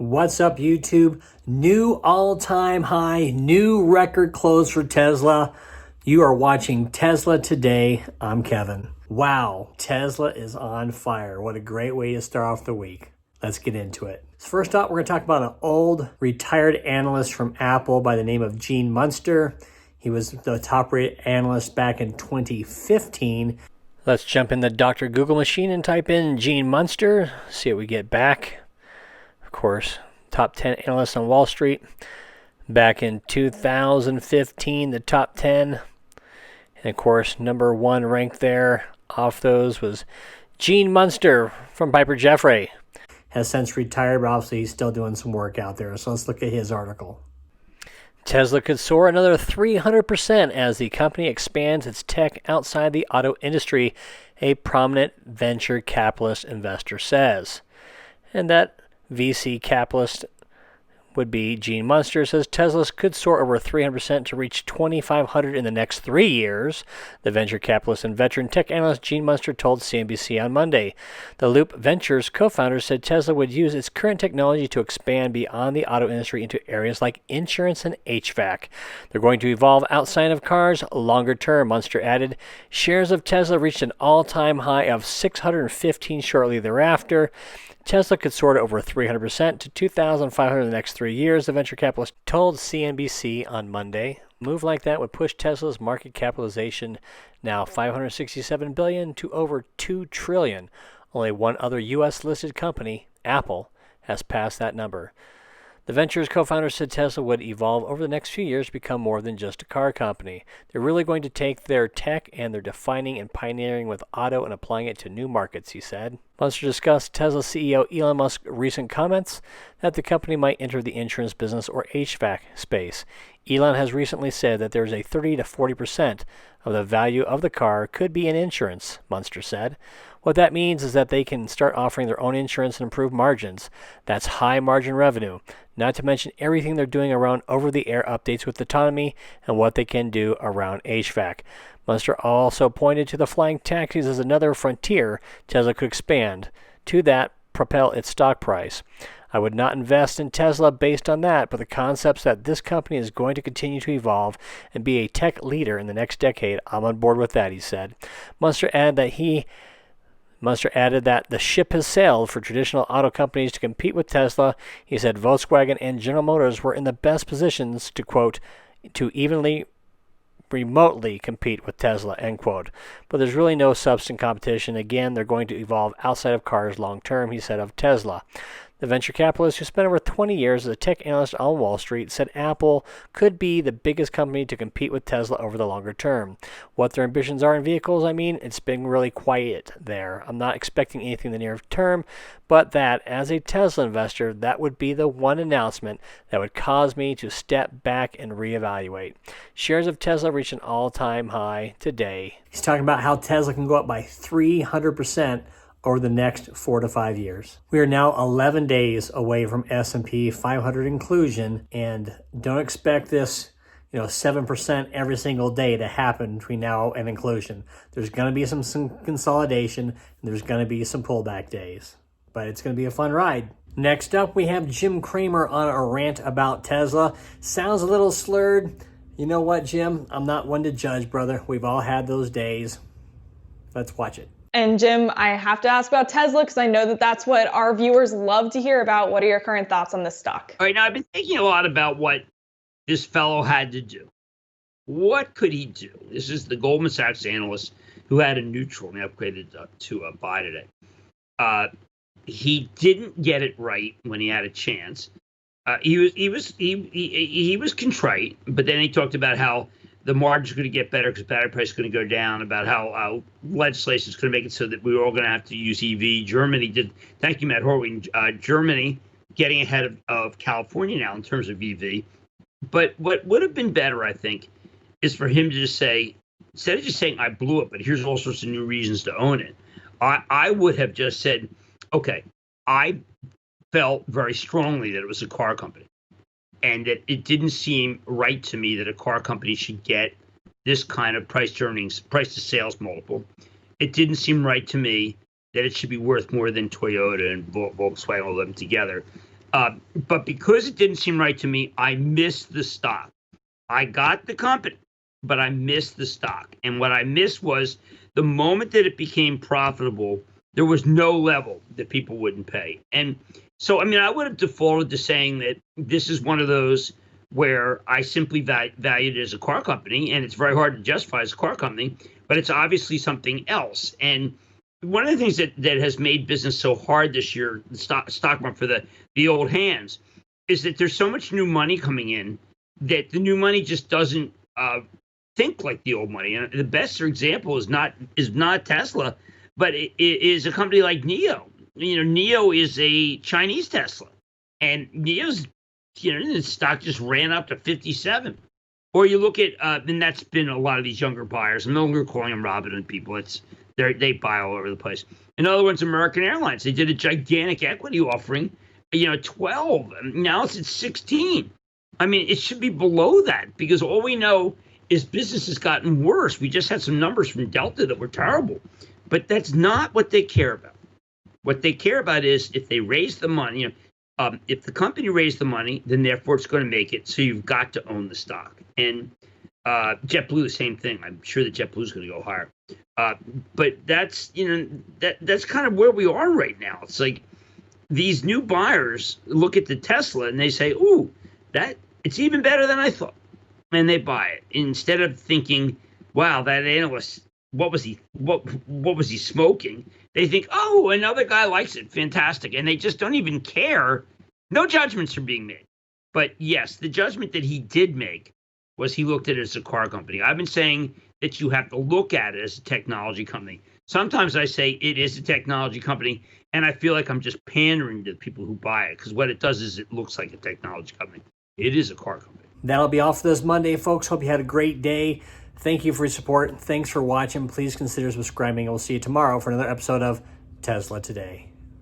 What's up, YouTube? New all-time high, new record close for Tesla. You are watching Tesla Today. I'm Kevin. Wow, Tesla is on fire. What a great way to start off the week. Let's get into it. First up, we're going to talk about an old retired analyst from Apple by the name of Gene Munster. He was the top-rated analyst back in 2015. Let's jump in the Dr. Google machine and type in Gene Munster, see what we get back. Of course, top 10 analysts on Wall Street. Back in 2015, the top 10. And of course, number one ranked there off those was Gene Munster from Piper Jaffray. Has since retired, but obviously he's still doing some work out there. So let's look at his article. Tesla could soar another 300% as the company expands its tech outside the auto industry, a prominent venture capitalist investor says. And that VC capitalist would be Gene Munster, says Tesla could soar over 300% to reach 2,500 in the next 3 years. The venture capitalist and veteran tech analyst Gene Munster told CNBC on Monday. The Loop Ventures co-founder said Tesla would use its current technology to expand beyond the auto industry into areas like insurance and HVAC. They're going to evolve outside of cars longer term, Munster added. Shares of Tesla reached an all-time high of 615 shortly thereafter. Tesla could soar to over 300% to 2,500 in the next 3 years, the venture capitalist told CNBC on Monday. A move like that would push Tesla's market capitalization, now $567 billion, to over $2 trillion. Only one other U.S.-listed company, Apple, has passed that number. The Ventures co-founder said Tesla would evolve over the next few years to become more than just a car company. They're really going to take their tech and they're defining and pioneering with auto and applying it to new markets, he said. Munster discussed Tesla CEO Elon Musk's recent comments that the company might enter the insurance business or HVAC space. Elon has recently said that there's a 30 to 40% of the value of the car could be in insurance, Munster said. What that means is that they can start offering their own insurance and improve margins. That's high margin revenue, not to mention everything they're doing around over-the-air updates with autonomy and what they can do around HVAC. Munster also pointed to the flying taxis as another frontier Tesla could expand. To that, propel its stock price. I would not invest in Tesla based on that, but the concepts that this company is going to continue to evolve and be a tech leader in the next decade, I'm on board with that, he said. Munster added that the ship has sailed for traditional auto companies to compete with Tesla. He said Volkswagen and General Motors were in the best positions to, quote, to evenly remotely compete with Tesla, end quote. But there's really no substance competition. Again, they're going to evolve outside of cars long term, he said of Tesla. The venture capitalist, who spent over 20 years as a tech analyst on Wall Street, said Apple could be the biggest company to compete with Tesla over the longer term. What their ambitions are in vehicles, it's been really quiet there. I'm not expecting anything in the near term, but that, as a Tesla investor, that would be the one announcement that would cause me to step back and reevaluate. Shares of Tesla reached an all-time high today. He's talking about how Tesla can go up by 300% over the next 4 to 5 years. We are now 11 days away from S&P 500 inclusion, and don't expect this 7% every single day to happen between now and inclusion. There's going to be some consolidation, and there's going to be some pullback days, but it's going to be a fun ride. Next up, we have Jim Cramer on a rant about Tesla. Sounds a little slurred. You know what, Jim? I'm not one to judge, brother. We've all had those days. Let's watch it. And Jim, I have to ask about Tesla because I know that that's what our viewers love to hear about. What are your current thoughts on this stock? All right, now I've been thinking a lot about what this fellow had to do. What could he do? This is the Goldman Sachs analyst who had a neutral and upgraded to a buy today. He didn't get it right when he had a chance. He was contrite, but then he talked about how the margin's going to get better because battery price is going to go down, about how legislation is going to make it so that we're all going to have to use EV. Germany did. Thank you, Matt Horween. Germany getting ahead of California now in terms of EV. But what would have been better, I think, is for him to just say, instead of just saying, I blew it, but here's all sorts of new reasons to own it, I would have just said, okay, I felt very strongly that it was a car company. And that it didn't seem right to me that a car company should get this kind of price to sales multiple. It didn't seem right to me that it should be worth more than Toyota and Volkswagen, all of them together. But because it didn't seem right to me, I missed the stock. I got the company, but I missed the stock. And what I missed was the moment that it became profitable, there was no level that people wouldn't pay. And so, I mean, I would have defaulted to saying that this is one of those where I simply valued it as a car company, and it's very hard to justify as a car company, but it's obviously something else. And one of the things that has made business so hard this year, the stock market for the old hands, is that there's so much new money coming in that the new money just doesn't think like the old money. And the best example is not Tesla, but it is a company like NIO. You know, NIO is a Chinese Tesla, and NIO's, you know, the stock just ran up to 57. Or you look at, and that's been a lot of these younger buyers. I'm no longer calling them Robinhood people. They buy all over the place. In other words, American Airlines, they did a gigantic equity offering, you know, 12. Now it's at 16. I mean, it should be below that because all we know is business has gotten worse. We just had some numbers from Delta that were terrible. But that's not what they care about. What they care about is if they raise the money, you know, if the company raised the money, then therefore it's going to make it. So you've got to own the stock. And JetBlue, the same thing. I'm sure that JetBlue is going to go higher. But that's, you know, that's kind of where we are right now. It's like these new buyers look at the Tesla and they say, "Ooh, that it's even better than I thought," and they buy it instead of thinking, "Wow, that analyst, what was he smoking?" They think, "Oh, another guy likes it, fantastic," and they just don't even care. No judgments are being made. But yes, the judgment that he did make was he looked at it as a car company. I've been saying that you have to look at it as a technology company. Sometimes I say it is a technology company, and I feel like I'm just pandering to the people who buy it because what it does is it looks like a technology company. It is a car company. That'll be all for this Monday, folks. Hope you had a great day. Thank you for your support. Thanks for watching. Please consider subscribing, and we'll see you tomorrow for another episode of Tesla Today.